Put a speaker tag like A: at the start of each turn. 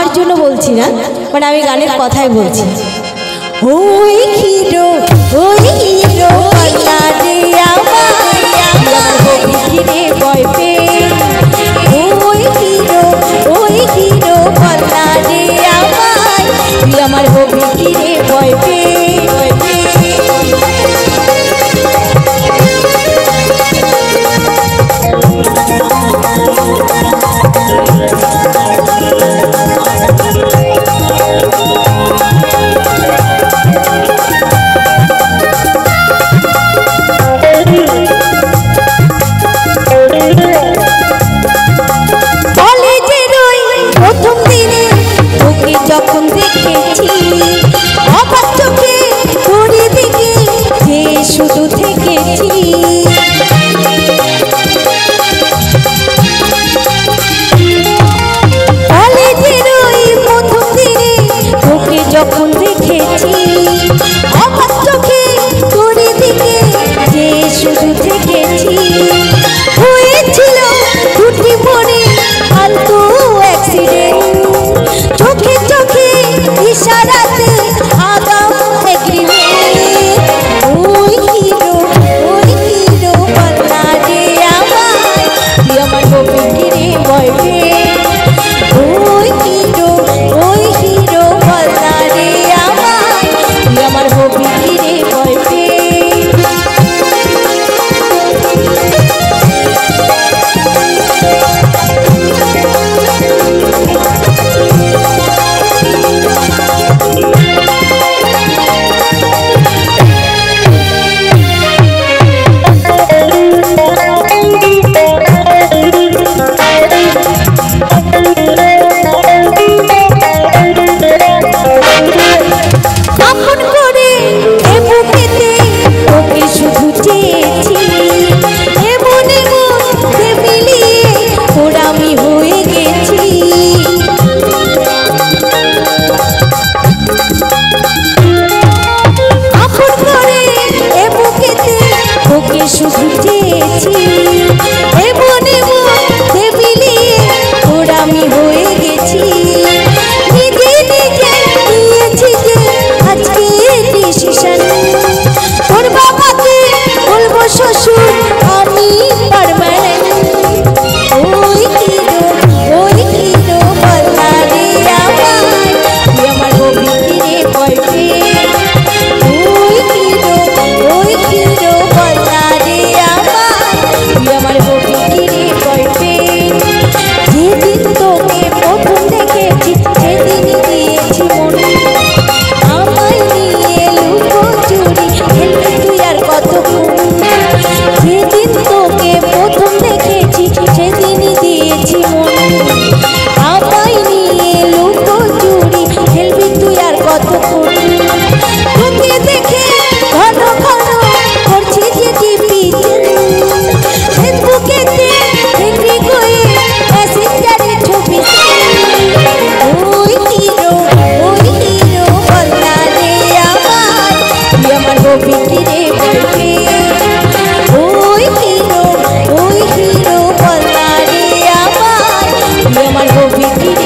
A: আমার জন্য বলছি না, মানে আমি গানের কথাই বলছি। ওই হিরো পাল্লা দে আমায়, আমার হবি কিরে বয়ফ্রেন্ড। ওই হিরো পাল্লা দে আমায়, তুই আমার হবি কিরে বয়ফ্রেন্ড। যখন দেখেছি অবাক চোখে ঘুরে দিকে যে শুধু থেকেছি, কলেজের ওই প্রথম দিনে তোকে যখন দেখেছি অবাক চোখে ঘুরে দিকে যে শুধু থেকেছি। হয়েছিল দুটি মনে ফালতু অ্যাক্সিডেন্ট, চোখে চোখে ইশারাতে আগাম এগ্রিমেন্ট। ওই হিরো পাল্লা দে আমায়, তুই আমার হবি কিরে বয়ফ্রেন্ড। ওই হিরো পাল্লা দে আমায়, তুই আমার হবি কিরে বয়ফ্রেন্ড। শুধু চেয়েছি এমন মিলিয়ে তোর আমি হয়ে গেছি। নিজে নিজে নিয়েছি যে আজকে ডিসিশন, তোর বাবাকে বলবো শ্বশুর আমি পার্মানেন্ট। ওই হিরো পাল্লা দে আমায়, তুই আমার হবি কিরে বয়ফ্রেন্ড। ওই হিরো পাল্লা দে আমায়, তুই আমার হবি কিরে বয়ফ্রেন্ড। যেদিন তোকে প্রথম দেখেছি সেদিনই দিয়েছি মন, আমায় নিয়ে লুকোচুরি খেলবি তুই আর কতক্ষণ। যেদিন তোকে প্রথম দেখেছি সেদিনই দিয়েছি মন, আমায় নিয়ে লুকোচুরি খেলবি তুই আর কতক্ষণ। তোকে দেখে ঘন ঘন করছি যে ডিপিশন, ফেসবুকেতে দেখবি কয়ে মেসেঞ্জারে ছবি। ওই হিরো পাল্লা দে আমায়, তুই আমার হবি কিরে বয়ফ্রেন্ড। ওই হিরো পাল্লা দে আমায়, তুই আমার হবি কিরে